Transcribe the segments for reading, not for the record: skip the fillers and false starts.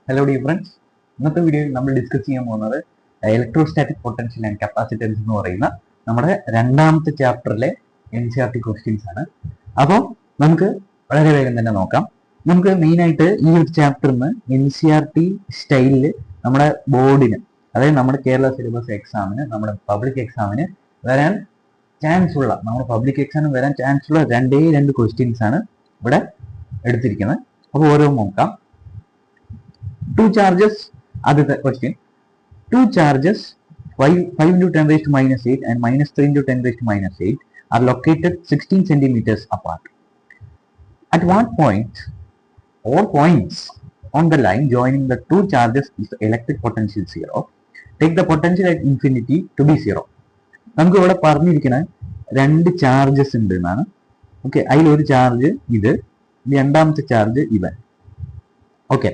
Hello dear friends, ഇന്നത്തെ വീഡിയോയിൽ നമ്മൾ ഡിസ്കസ് ചെയ്യാൻ പോകുന്നത് ഇലക്ട്രോസ്റ്റാറ്റിക് പൊട്ടൻഷ്യൽ ആൻഡ് കപ്പാസിറ്റൻസ് എന്ന് പറയുന്ന നമ്മുടെ രണ്ടാമത്തെ ചാപ്റ്ററിലെ NCERT ക്വസ്റ്റ്യൻസ് ആണ്. അപ്പോൾ നമുക്ക് വളരെ വേഗം തന്നെ നോക്കാം. നമുക്ക് മെയിനായിട്ട് ഈ ഒരു ചാപ്റ്ററിന് NCERT സ്റ്റൈലിൽ നമ്മുടെ ബോർഡിന്, അതായത് നമ്മുടെ കേരള സിലബസ് എക്സാമിന്, നമ്മുടെ പബ്ലിക് എക്സാമിന് വരാൻ ചാൻസ് ഉള്ള, നമ്മുടെ പബ്ലിക് എക്സാമിന് വരാൻ ചാൻസ് ഉള്ള രണ്ട് ക്വസ്റ്റ്യൻസ് ആണ് ഇവിടെ എടുത്തിരിക്കുന്നത്. അപ്പോൾ ഓരോ നോക്കാം. Two charges, aditya question. Two charges 5 into 10 raised to minus 8 and minus 3 into 10 raised to minus 8 are located 16 centimeters apart. At what point or points on the line joining the two charges is the electric potential zero? Take the potential at infinity to be zero. നമുക്ക് ഇവിടെ പറഞ്ഞിരിക്കുന്ന രണ്ട് charges ഉണ്ട് എന്നാണ്. Okay, അതിലൊരു charge ഇത്, രണ്ടാമത്തെ charge ഇവൻ. ഓക്കെ,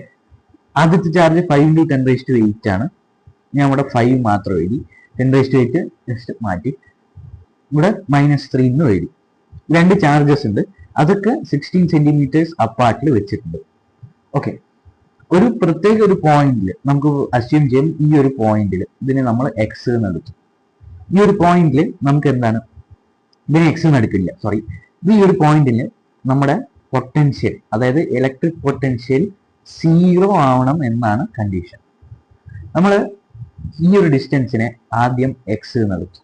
ആദ്യത്തെ ചാർജ് 5 into 10 raised to 8 ആണ്. ഞാൻ ഇവിടെ 5 മാത്രം എഴുതി, 10 raised to 8 ജസ്റ്റ് മാറ്റി, ഇവിടെ -3 എന്ന് എഴുതി. രണ്ട് ചാർജസ് ഉണ്ട്, അതൊക്കെ 16 സെന്റിമീറ്റേഴ്സ് അപ്പാർട്ടിൽ വെച്ചിട്ടുണ്ട്. ഓക്കെ, ഒരു പ്രത്യേക ഒരു പോയിന്റിൽ നമുക്ക് അസ്യൂം ചെയ്യാം, ഈ ഒരു പോയിന്റിൽ ഇതിനെ നമ്മൾ എക്സ് എന്ന് എടുത്തു. ഈ ഒരു പോയിന്റിൽ നമുക്ക് എന്താണ്, ഇതിനെ എക്സ് എന്ന് എടുക്കില്ല, സോറി, ഈ ഒരു പോയിന്റിൽ നമ്മുടെ പൊട്ടൻഷ്യൽ, അതായത് ഇലക്ട്രിക് പൊട്ടൻഷ്യൽ 0 ആവണം എന്നാണ് കണ്ടീഷൻ. നമ്മൾ ഈ ഒരു ഡിസ്റ്റൻസിനെ ആദ്യം എക്സ് എന്ന് എടുത്തു.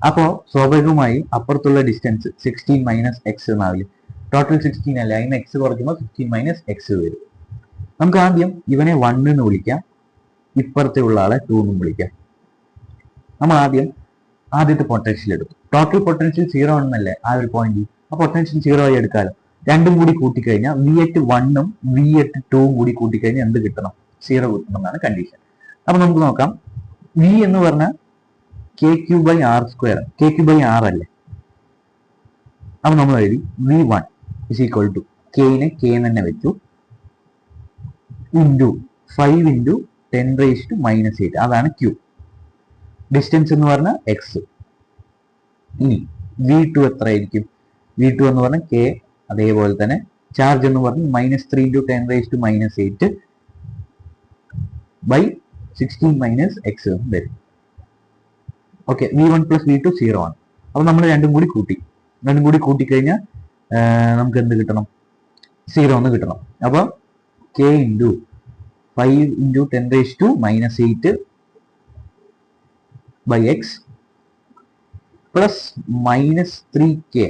അപ്പോൾ സ്വാഭാവികമായി അപ്പുറത്തുള്ള ഡിസ്റ്റൻസ് 16 മൈനസ് എക്സ് എന്നാവില്ല. ടോട്ടൽ 16 അല്ല, അതിന് എക്സ് കുറയ്ക്കുമ്പോൾ 16 മൈനസ് എക്സ് വരും. നമുക്ക് ആദ്യം ഇവനെ 1 എന്ന് വിളിക്കാം, ഇപ്പുറത്തെ ഉള്ള ആളെ 2 എന്നും വിളിക്കാം. നമ്മൾ ആദ്യത്തെ പൊട്ടൻഷ്യൽ എടുത്തു. ടോട്ടൽ പൊട്ടൻഷ്യൽ 0 ആണെന്നല്ലേ ആ ഒരു പോയിന്റ്, ആ പൊട്ടൻഷ്യൽ 0 ആയി എടുക്കാമല്ലോ. രണ്ടും കൂടി കൂട്ടിക്കഴിഞ്ഞാൽ V8 1 V8 2 കൂടി കൂട്ടിക്കഴിഞ്ഞാൽ എന്ത് കിട്ടണം? 0 കിട്ടണം എന്നാണ് കണ്ടീഷൻ. അപ്പൊ നമുക്ക് നോക്കാം. V എന്ന് പറഞ്ഞാൽ KQ/R², KQ/R അല്ലേ. അപ്പൊ നമ്മൾ എഴുതി V1 is equal to K-നെ K തന്നെ വെച്ചു, into 5 into 10 raised to minus 8, അതാണ് Q. ഡിസ്റ്റൻസ് എന്ന് പറഞ്ഞാൽ X. ഇനി V2 എത്ര ആയിരിക്കും? V2 എന്ന് പറഞ്ഞാൽ K, അതേപോലെ തന്നെ ചാർജ് എന്ന് പറഞ്ഞാൽ -3 into 10 raised to minus 8 by 16 minus x വരും. ഓക്കെ, V1 plus V2 0 ആണ്. അപ്പൊ നമ്മൾ രണ്ടും കൂടി കൂട്ടിക്കഴിഞ്ഞാൽ നമുക്ക് എന്ത് കിട്ടണം? 0 എന്ന് കിട്ടണം. അപ്പൊ K into 5 into 10 raised to minus 8 by x plus -3K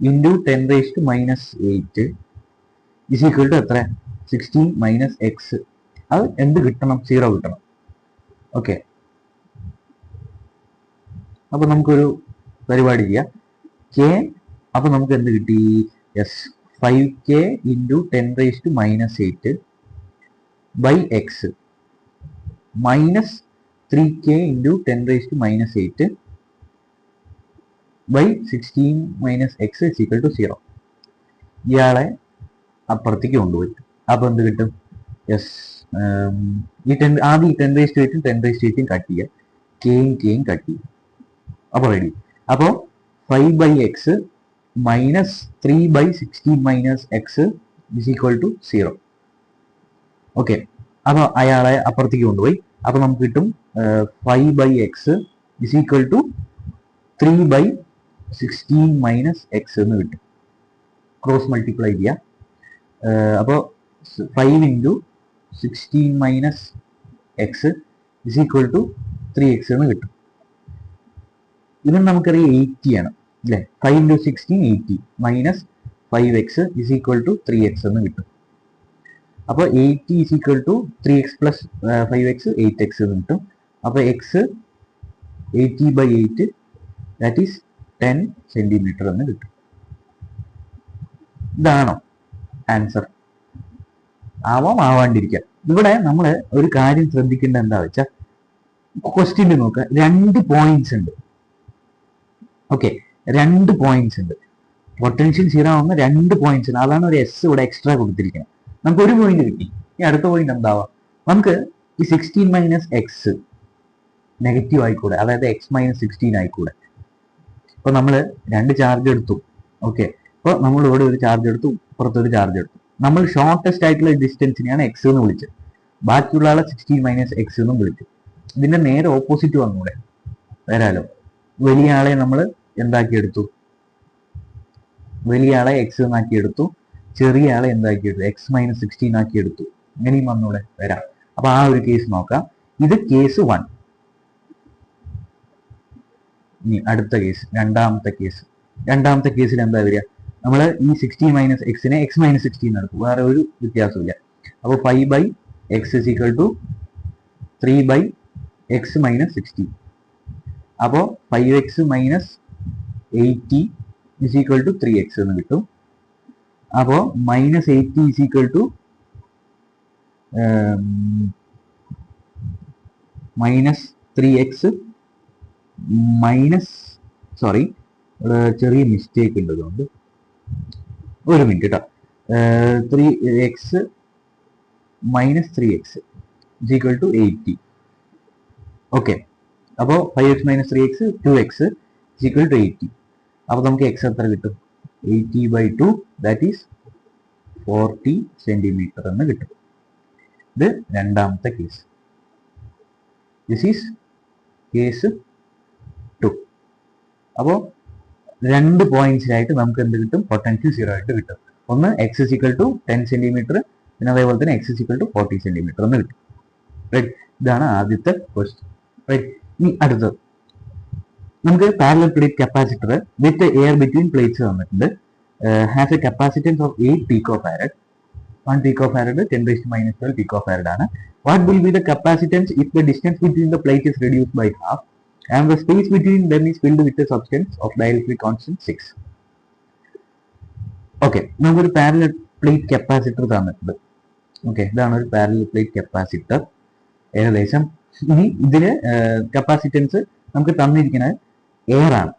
into 10 raised to minus 8 is equal to എത്ര? 16 minus x. അത് എന്ത് കിട്ടണം? 0 കിട്ടണം. ഓക്കെ, അപ്പൊ നമുക്കൊരു പരിപാടി ചെയ്യാം. K, അപ്പൊ നമുക്ക് എന്ത് കിട്ടി? Yes, 5K into 10 raised to minus 8 by x minus 3K into 10 raised to minus 8 by 16 minus x is equal to 0. ഇയാളെ അപ്പുറത്തേക്ക് കൊണ്ടുപോയി. അപ്പൊ എന്ത് കിട്ടും? യെസ്, ആദ്യം 10 raised to 8 10 raised to 8 cut ചെയ്യുക, Kയും കട്ട് ചെയ്യുക. അപ്പൊ റെഡി. അപ്പോൾ 5/x minus 3/16 minus x is equal to 0. Okay, അപ്പൊ അയാളെ അപ്പുറത്തേക്ക് കൊണ്ടുപോയി. അപ്പൊ നമുക്ക് കിട്ടും 5/x is equal to 3/16 minus x എന്ന് കിട്ടും. ക്രോസ് മൾട്ടിപ്ലൈ ചെയ്യുക. അപ്പോൾ 5 into 16 minus x is equal to 3x എന്ന് കിട്ടും. ഇതിന് നമുക്കറിയാം 80 ആണ് അല്ലേ. 5 into 16 80 minus 5x is equal to 3x എന്ന് കിട്ടും. അപ്പോൾ 80 is equal to 3x plus 5x 8x എന്ന് കിട്ടും. അപ്പോൾ x 80/8 ദാറ്റ് ഈസ് 10 സെന്റിമീറ്റർ എന്ന് കിട്ടും. ഇതാണോ ആൻസർ? ആവാണ്ടിരിക്കാം. ഇവിടെ നമ്മൾ ഒരു കാര്യം ശ്രദ്ധിക്കേണ്ട എന്താ വെച്ചാൽ, ക്വസ്റ്റ്യൻ നോക്കുക, 2 പോയിന്റ്സ് ഉണ്ട്. ഓക്കെ, 2 പോയിന്റ്സ് ഉണ്ട്. പൊട്ടൻഷ്യൽ 0 ആവുന്ന 2 പോയിന്റ്സ് ഉണ്ട്. അതാണ് ഒരു എസ് ഇവിടെ എക്സ്ട്രാ കൊടുത്തിരിക്കുന്നത്. നമുക്ക് ഒരു പോയിന്റ് കിട്ടി. ഈ അടുത്ത പോയിന്റ് എന്താവാം? നമുക്ക് ഈ 16 മൈനസ് എക്സ് നെഗറ്റീവ് ആയിക്കൂടെ, അതായത് x - 16 ആയിക്കൂടെ. ഇപ്പൊ നമ്മൾ 2 ചാർജ് എടുത്തു. ഓക്കെ, അപ്പോൾ നമ്മൾ ഇവിടെ ഒരു ചാർജ് എടുത്തു, പുറത്തൊരു ചാർജ് എടുത്തു. നമ്മൾ ഷോർട്ടസ്റ്റ് ആയിട്ടുള്ള ഡിസ്റ്റൻസിനെയാണ് എക്സ് എന്ന് വിളിച്ചത്, ബാക്കിയുള്ള ആളെ 16 - എക്സ് എന്നും വിളിച്ചു. ഇതിന്റെ നേരെ ഓപ്പോസിറ്റ് വന്നൂടെ, വരാലോ. വലിയ ആളെ നമ്മൾ എന്താക്കിയെടുത്തു, വലിയ ആളെ എക്സ് എന്നാക്കി എടുത്തു, ചെറിയ ആളെ എന്താക്കിയെടുത്തു, എക്സ് - 16 ആക്കി എടുത്തു. ഇങ്ങനെയും വന്നൂടെ, വരാം. അപ്പൊ ആ ഒരു കേസ് നോക്കാം. ഇത് കേസ് 1. ഇനി അടുത്ത കേസ്, രണ്ടാമത്തെ കേസിൽ എന്താ വരിക, നമ്മൾ ഈ 16 - എക്സിനെ എക്സ് - 16 എടുക്കും, വേറെ ഒരു വ്യത്യാസമില്ല. അപ്പോൾ 5/x = 3/x - 16. അപ്പോൾ 5x - 80 = 3x എന്ന് കിട്ടും. അപ്പോൾ -80 = -3x ചെറിയ മിസ്റ്റേക്ക് ഉണ്ട്, അതുകൊണ്ട് ഒരു മിനിറ്റ് കേട്ടോ. 3x - 3x = 80. ഓക്കെ, അപ്പോൾ 5x - 3x 2x = 80. അപ്പോൾ നമുക്ക് x എത്ര കിട്ടും, 80/2, ദാറ്റ് ഈസ് 40 സെന്റിമീറ്റർ എന്ന് കിട്ടും. ഇത് രണ്ടാമത്തെ കേസ്. This is case 2. അപ്പോൾ 2 പോയിന്റ്സിലായിട്ട് നമുക്ക് എന്ത് കിട്ടും, പൊട്ടൻഷ്യൽ 0 ആയിട്ട് കിട്ടും. ഒന്ന് x = 10 സെന്റിമീറ്റർ, പിന്നെ അതേപോലെ തന്നെ x = 40 സെന്റിമീറ്റർ എന്ന് കിട്ടും. റൈറ്റ്, ഇതാണ് ആദ്യത്തെ ക്വസ്റ്റ്യൻ. റൈറ്റ്, ഇനി അടുത്തത് നമുക്ക് parallel plate capacitor with air between plates തന്നിട്ടുണ്ട്. Has a capacitance of 8 picofarad. 1 picofarad 10⁻⁻12 picofarad ആണ്. What will be the capacitance if the distance between the plate is reduced by half and the space between them is filled with a substance of dielectric constant 6. Okay, നമുക്കൊരു parallel plate capacitor തന്നിട്ടുണ്ട്. Okay, ഇതാണ് ഒരു parallel plate capacitor ഏകദേശം. ഇനി ഇതിന് capacitance നമുക്ക് തന്നിരിക്കുന്നത് air ആണ്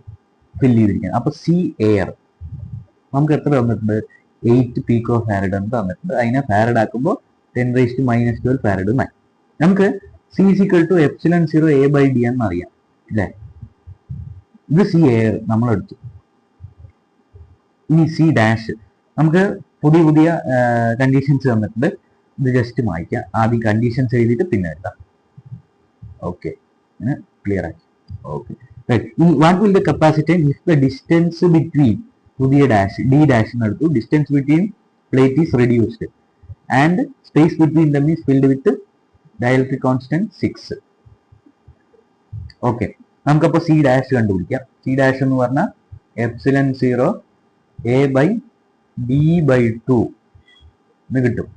ഫിൽ ചെയ്തിരിക്കുന്നത്. അപ്പൊ സി എയർ നമുക്ക് എത്ര തന്നിട്ടുണ്ട്, 8 പിക്കോഫാരഡ് എന്ന് തന്നിട്ടുണ്ട്. അതിനെ ഫാരഡ് ആക്കുമ്പോൾ 10⁻⁻12 ഫാരഡ് എന്നായി. നമുക്ക് C = ε0 A/d എന്നറിയാം അല്ലേ. ഇത് സി എയർ നമ്മൾ എടുത്തു. ഇനി സി ഡാഷ് നമുക്ക് പുതിയ കണ്ടീഷൻസ് തന്നിട്ടുണ്ട്. ഇത് ജസ്റ്റ് മായ്ക്കാം, ആദ്യം കണ്ടീഷൻസ് എഴുതിയിട്ട് പിന്നെ എഴുതാം. ഓക്കെ, ക്ലിയർ ആക്കി. Okay, what will the capacitance if the distance between, പുതിയ ഡാഷ് ഡി ഡാഷ് എന്നെടുത്തു, distance between plate is reduced and space between them is filled with dielectric constant 6. Okay, നമുക്കപ്പോൾ C dash കണ്ടുപിടിക്കാം. C dash എന്ന് പറഞ്ഞാൽ ε0 A/d/2 എന്ന് കിട്ടും.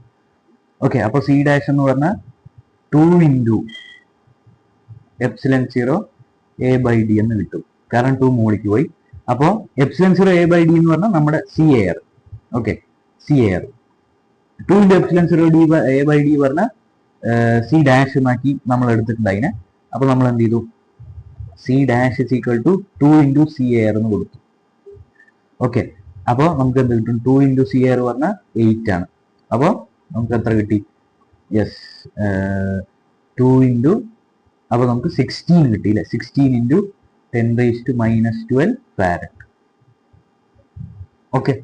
Okay, അപ്പോൾ C dash എന്ന് പറഞ്ഞാൽ 2 × ε0 A/d എന്ന് കിട്ടും. കാരണം 2 മുകളിലേക്ക് പോയി. അപ്പോൾ ε0 A/d എന്ന് പറഞ്ഞാൽ നമ്മുടെ C air. Okay, C air 2 × ε0 A/d പറഞ്ഞാൽ സി ഡാഷ് മാറ്റി നമ്മൾ എടുത്തിട്ടുണ്ട് അതിനെ. അപ്പോൾ നമ്മൾ എന്ത് ചെയ്തു, സി ഡാഷ് = 2 × സി എയർ എന്ന് കൊടുത്തു. ഓക്കെ, അപ്പോൾ നമുക്ക് എന്ത് കിട്ടും, 2 × സി എയർ പറഞ്ഞാൽ 8 ആണ്. അപ്പോൾ നമുക്ക് എത്ര കിട്ടി, യെസ് 2 × അപ്പോൾ നമുക്ക് 16 കിട്ടിയില്ലേ, 16 × 10⁻12 ഫാരഡ്. ഓക്കെ,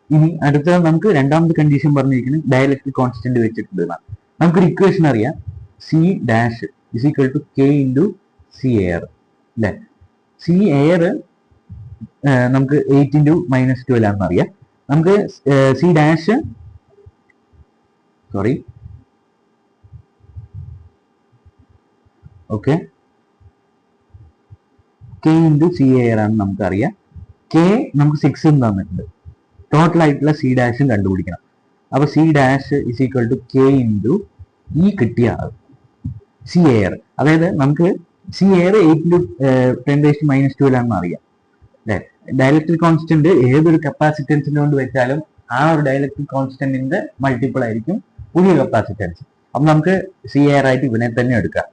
ഇനി അടുത്ത നമുക്ക് രണ്ടാമത്തെ കണ്ടീഷൻ പറഞ്ഞിരിക്കുന്നത് ഡയലക്ട്രിക് കോൺസ്റ്റന്റ് വെച്ചിട്ടുണ്ട്. നമുക്കൊരു ഇക്വേഷൻ അറിയാം, C dash = k × C air അല്ലെ. സി എയർ നമുക്ക് 8 × -12 ആണെന്ന് അറിയാം. നമുക്ക് C dash okay k × C air ആണ് നമുക്കറിയാം. k നമുക്ക് 6 തന്നിട്ടുണ്ട്. ടോട്ടൽ ആയിട്ടുള്ള സി ഡാഷും കണ്ടുപിടിക്കണം. അപ്പൊ സി ഡാഷ് = k × ഈ കിട്ടിയ ആൾ സി എയർ. അതായത് നമുക്ക് സി എയർ 8 × 10⁻12 ആണെന്ന് അറിയാം അല്ലെ. ഡയലക്ട്രിക് കോൺസ്റ്റന്റ് ഏതൊരു കപ്പാസിറ്റൻസിനെ കൊണ്ട് വെച്ചാലും ആ ഒരു ഡയലക്ട്രിക് കോൺസ്റ്റന്റിന്റെ മൾട്ടിപ്പിൾ ആയിരിക്കും പുതിയ കപ്പാസിറ്റൻസ്. അപ്പൊ നമുക്ക് സി എയർ ആയിട്ട് ഇവനെ തന്നെ എടുക്കാം,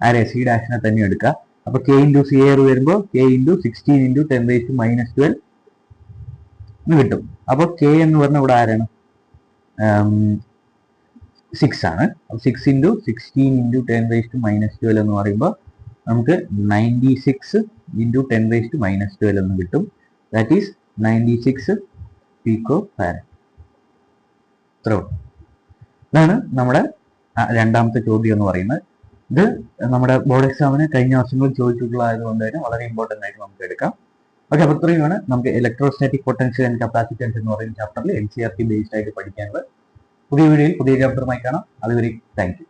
ആരെ സി ഡാഷിനെ തന്നെ എടുക്കാം. അപ്പൊ k × സി എയർ വരുമ്പോൾ k × 16 × 10⁻12 എന്ന് കിട്ടും. അപ്പൊ k എന്ന് പറഞ്ഞ ഇവിടെ ആരാണ്, 6 ആണ്. 6 × 16 × 10⁻12 എന്ന് പറയുമ്പോൾ നമുക്ക് 96 × 10⁻12 എന്ന് കിട്ടും. That is 96 pico farad. അത്രേ ഉള്ളൂ. ഇതാണ് നമ്മുടെ രണ്ടാമത്തെ ചോദ്യം എന്ന് പറയുന്നത്. ഇത് നമ്മുടെ ബോർഡ് എക്സാമിന് കഴിഞ്ഞ വർഷങ്ങളിൽ ചോദിച്ചിട്ടുള്ളതായതുകൊണ്ട് തന്നെ വളരെ ഇമ്പോർട്ടൻ്റ് ആയിട്ട് നമുക്ക് എടുക്കാം. ഓക്കെ, അപ്പോൾ ഇത്രയുമാണ് നമുക്ക് ഇലക്ട്രോസ്റ്റാറ്റിക് പൊട്ടൻഷ്യൽ ആൻഡ് കപ്പാസിറ്റൻസ് എന്ന് പറയുന്ന ചാപ്റ്ററിൽ NCERT ബേസ്ഡ് ആയിട്ട് പഠിക്കാനുള്ളത്. പുതിയ വീഡിയോയിൽ പുതിയ ചാപ്റ്ററുമായി കാണാം. അതുവരെ താങ്ക് യു.